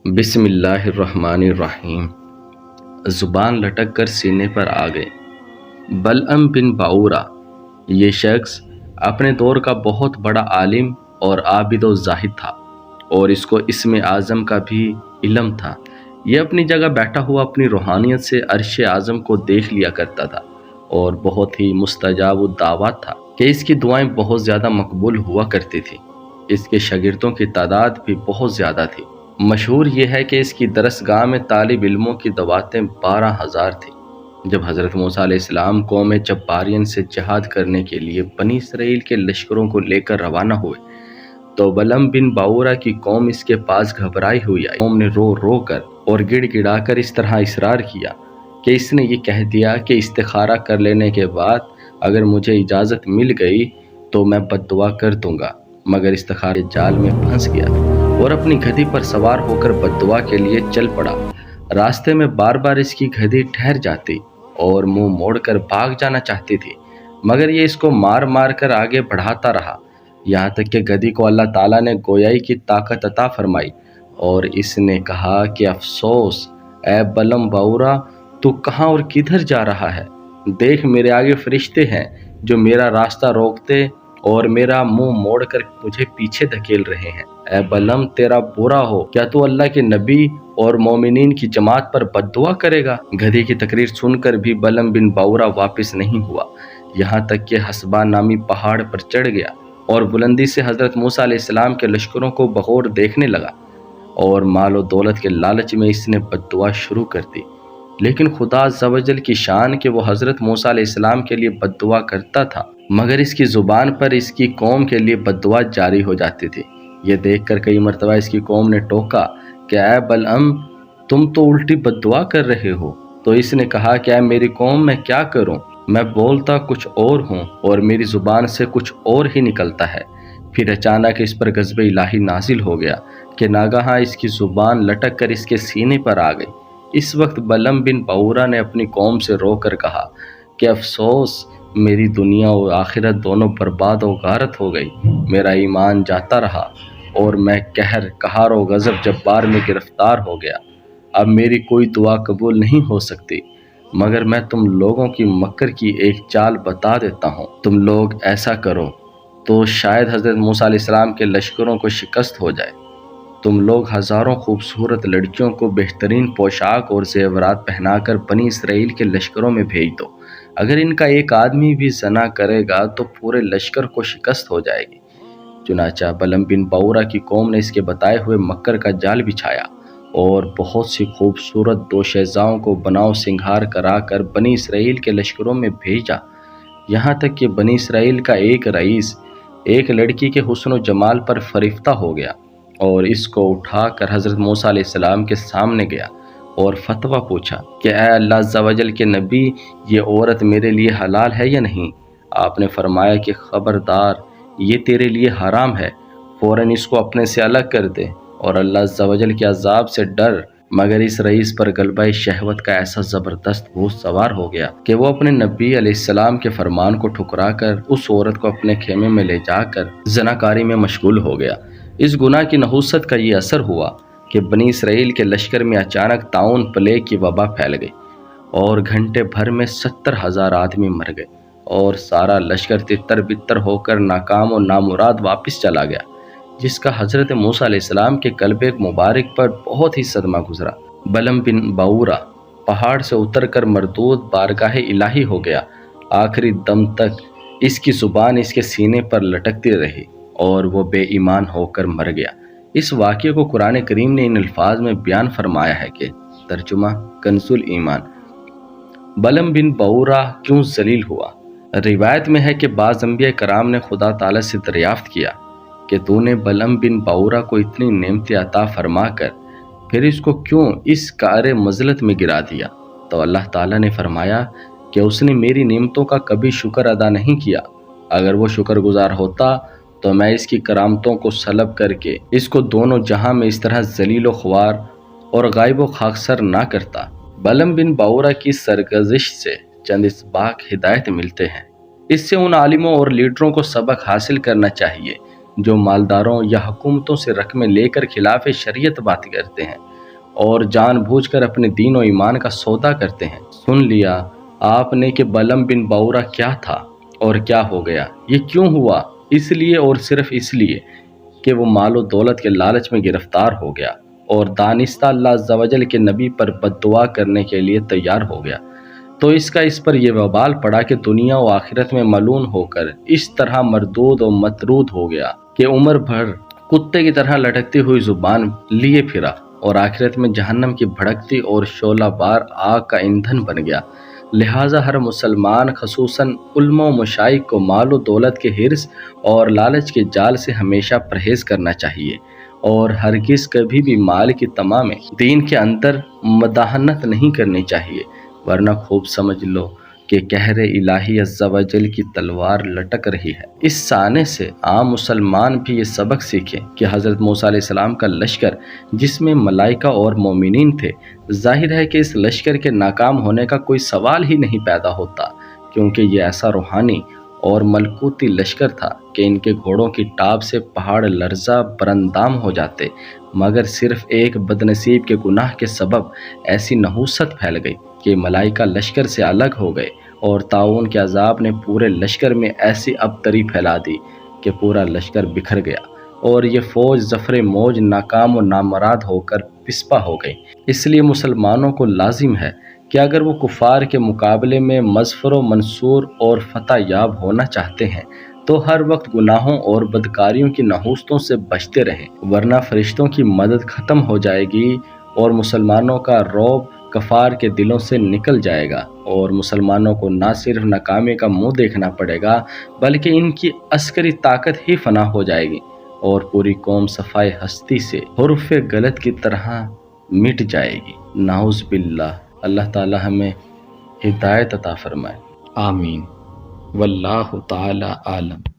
بسم اللہ الرحمن الرحیم۔ زبان لٹک کر سینے پر آ گئے۔ بلعم بن باورا یہ شخص اپنے دور کا بہت بڑا عالم اور عابد و زاہد تھا، اور اس کو اسم اعظم کا بھی علم تھا۔ یہ اپنی جگہ بیٹھا ہوا اپنی روحانیت سے عرش اعظم کو دیکھ لیا کرتا تھا، اور بہت ہی مستجاب الدعوات تھا کہ اس کی دعائیں بہت زیادہ مقبول ہوا کرتی تھی۔ اس کے شاگردوں کی تعداد بھی بہت زیادہ تھی۔ مشہور یہ ہے کہ اس کی درسگاہ میں طالب علموں کی دعوتیں 12,000 تھیں۔ جب حضرت موسیٰ علیہ السلام قوم جباریین سے جہاد کرنے کے لیے بنی اسرائیل کے لشکروں کو لے کر روانہ ہوئے تو بلعم بن باورا کی قوم اس کے پاس گھبرائی ہوئی آئی۔ قوم نے رو رو کر اور گڑ گڑا کر اس طرح اصرار کیا کہ اس نے یہ کہہ دیا کہ استخارہ کر لینے کے بعد اگر مجھے اجازت مل گئی تو میں بد دعا کر دوں گا، مگر استخارے جال میں پھنس گیا اور اپنی گدھی پر سوار ہو کر بد دعا کے لیے چل پڑا۔ راستے میں بار بار اس کی گدھی ٹھہر جاتی اور منہ موڑ کر بھاگ جانا چاہتی تھی، مگر یہ اس کو مار مار کر آگے بڑھاتا رہا، یہاں تک کہ گدھی کو اللہ تعالیٰ نے گویائی کی طاقت عطا فرمائی، اور اس نے کہا کہ افسوس اے بلعم باورا، تو کہاں اور کدھر جا رہا ہے؟ دیکھ میرے آگے فرشتے ہیں جو میرا راستہ روکتے اور میرا منہ موڑ کر مجھے پیچھے دھکیل رہے ہیں۔ اے بلعم، تیرا برا ہو، کیا تو اللہ کے نبی اور مومنین کی جماعت پر بد دعا کرے گا؟ گدھی کی تقریر سن کر بھی بلعم بن باورا واپس نہیں ہوا، یہاں تک کہ حسبہ نامی پہاڑ پر چڑھ گیا اور بلندی سے حضرت موسیٰ علیہ السلام کے لشکروں کو بغور دیکھنے لگا، اور مال و دولت کے لالچ میں اس نے بد دعا شروع کر دی۔ لیکن خدا عز و جل کی شان کہ وہ حضرت موسیٰ علیہ السلام کے لیے بد دعا کرتا تھا، مگر اس کی زبان پر اس کی قوم کے لیے بد دعا جاری ہو جاتی تھی۔ یہ دیکھ کر کئی مرتبہ اس کی قوم نے ٹوکا کہ اے بلعم، تم تو الٹی بد دعا کر رہے ہو۔ تو اس نے کہا کہ اے میری قوم، میں کیا کروں؟ میں بولتا کچھ اور ہوں اور میری زبان سے کچھ اور ہی نکلتا ہے۔ پھر اچانک اس پر غضب الہی نازل ہو گیا کہ ناگہاں اس کی زبان لٹک کر اس کے سینے پر آ گئی۔ اس وقت بلعم بن باورا نے اپنی قوم سے رو کر کہا کہ افسوس، میری دنیا و آخرت دونوں برباد و غارت ہو گئی، میرا ایمان جاتا رہا اور میں قہر و غضب جبار میں گرفتار ہو گیا۔ اب میری کوئی دعا قبول نہیں ہو سکتی، مگر میں تم لوگوں کی مکر کی ایک چال بتا دیتا ہوں۔ تم لوگ ایسا کرو تو شاید حضرت موسیٰ علیہ السلام کے لشکروں کو شکست ہو جائے۔ تم لوگ ہزاروں خوبصورت لڑکیوں کو بہترین پوشاک اور زیورات پہنا کر بنی اسرائیل کے لشکروں میں بھیج دو۔ اگر ان کا ایک آدمی بھی زنا کرے گا تو پورے لشکر کو شکست ہو جائے گی۔ چنانچہ بلعم بن باورا کی قوم نے اس کے بتائے ہوئے مکر کا جال بچھایا اور بہت سی خوبصورت دوشیزاؤں کو بناؤ سنگھار کرا کر بنی اسرائیل کے لشکروں میں بھیجا، یہاں تک کہ بنی اسرائیل کا ایک رئیس ایک لڑکی کے حسن و جمال پر فریفتہ ہو گیا اور اس کو اٹھا کر حضرت موسیٰ علیہ السلام کے سامنے گیا اور فتویٰ پوچھا کہ اے اللہ عز و جل کے نبی، یہ عورت میرے لیے حلال ہے یا نہیں؟ آپ نے فرمایا کہ خبردار، یہ تیرے لیے حرام ہے، فوراً اس کو اپنے سے الگ کر دے اور اللہ عز و جل کے عذاب سے ڈر۔ مگر اس رئیس پر غلبہ شہوت کا ایسا زبردست بھوت سوار ہو گیا کہ وہ اپنے نبی علیہ السلام کے فرمان کو ٹھکرا کر اس عورت کو اپنے خیمے میں لے جا کر زناکاری میں مشغول ہو گیا۔ اس گناہ کی نحوست کا یہ اثر ہوا کہ بنی اسرائیل کے لشکر میں اچانک طاعون پلیگ کی وبا پھیل گئی اور گھنٹے بھر میں 70,000 آدمی مر گئے، اور سارا لشکر تتر بتر ہو کر ناکام و نامراد واپس چلا گیا، جس کا حضرت موسیٰ علیہ السلام کے قلب مبارک پر بہت ہی صدمہ گزرا۔ بلعم بن باورا پہاڑ سے اتر کر مردود بارگاہ الہی ہو گیا۔ آخری دم تک اس کی زبان اس کے سینے پر لٹکتی رہی اور وہ بے ایمان ہو کر مر گیا۔ اس واقعے کو قرآن کریم نے ان الفاظ میں بیان فرمایا ہے کہ ترجمہ کنز الایمان، بلعم بن باورا کیوں ذلیل ہوا؟ روایت میں ہے کہ بعض انبیاء کرام نے خدا تعالیٰ سے دریافت کیا کہ تو نے بلعم بن باورا کو اتنی نعمتیں عطا فرما کر پھر اس کو کیوں اس کار مذلت میں گرا دیا؟ تو اللہ تعالیٰ نے فرمایا کہ اس نے میری نعمتوں کا کبھی شکر ادا نہیں کیا، اگر وہ شکر گزار ہوتا تو میں اس کی کرامتوں کو سلب کر کے اس کو دونوں جہاں میں اس طرح ذلیل و خوار اور غائب و خاکسار نہ کرتا۔ بلعم بن باورا کی سرگزشت سے چند اسباق ہدایت ملتے ہیں۔ اس سے ان عالموں اور لیڈروں کو سبق حاصل کرنا چاہیے جو مالداروں یا حکومتوں سے رقمیں لے کر خلاف شریعت بات کرتے ہیں۔ اور جان بوجھ کر اپنے دین و ایمان کا سودا کرتے ہیں۔ سن لیا آپ نے کہ بلعم بن باورہ کیا تھا اور کیا ہو گیا۔ یہ کیوں ہوا؟ اس لیے اور صرف اس لیے کہ وہ مال و دولت کے لالچ میں گرفتار ہو گیا اور دانستہ اللہ عز و جل کے نبی پر بد دعا کرنے کے لیے تیار ہو گیا، تو اس کا اس پر یہ وبال پڑا کہ دنیا و آخرت میں ملعون ہو کر اس طرح مردود و مطرود ہو گیا کہ عمر بھر کتے کی طرح لٹکتی ہوئی زبان لیے پھرا اور آخرت میں جہنم کی بھڑکتی اور شعلہ بار آگ کا ایندھن بن گیا۔ لہٰذا ہر مسلمان خصوصاً علماء و مشائخ کو مال و دولت کے حرص اور لالچ کے جال سے ہمیشہ پرہیز کرنا چاہیے اور ہرگز کبھی بھی مال کی طمع میں دین کے اندر مداہنت نہیں کرنی چاہیے، ورنہ خوب سمجھ لو کہ قہر الہی عز و جل کی تلوار لٹک رہی ہے۔ اس سانے سے عام مسلمان بھی یہ سبق سیکھیں کہ حضرت موسیٰ علیہ السلام کا لشکر جس میں ملائکہ اور مومنین تھے، ظاہر ہے کہ اس لشکر کے ناکام ہونے کا کوئی سوال ہی نہیں پیدا ہوتا، کیونکہ یہ ایسا روحانی اور ملکوتی لشکر تھا کہ ان کے گھوڑوں کی ٹاپ سے پہاڑ لرزہ برندام ہو جاتے، مگر صرف ایک بدنصیب کے گناہ کے سبب ایسی نحوست پھیل گئی کہ ملائکہ لشکر سے الگ ہو گئے اور طاعون کے عذاب نے پورے لشکر میں ایسی ابتری پھیلا دی کہ پورا لشکر بکھر گیا اور یہ فوج ظفر موج ناکام و نامراد ہو کر پسپا ہو گئی۔ اس لیے مسلمانوں کو لازم ہے کہ اگر وہ کفار کے مقابلے میں مظفر و منصور اور فتح یاب ہونا چاہتے ہیں تو ہر وقت گناہوں اور بدکاریوں کی نحوستوں سے بچتے رہیں، ورنہ فرشتوں کی مدد ختم ہو جائے گی اور مسلمانوں کا رعب کفار کے دلوں سے نکل جائے گا اور مسلمانوں کو نہ صرف ناکامی کا منہ دیکھنا پڑے گا بلکہ ان کی عسکری طاقت ہی فنا ہو جائے گی اور پوری قوم صفائے ہستی سے حرف غلط کی طرح مٹ جائے گی۔ نعوذ باللہ۔ اللہ تعالی ہمیں ہدایت عطا فرمائے۔ آمین۔ واللہ تعالی عالم۔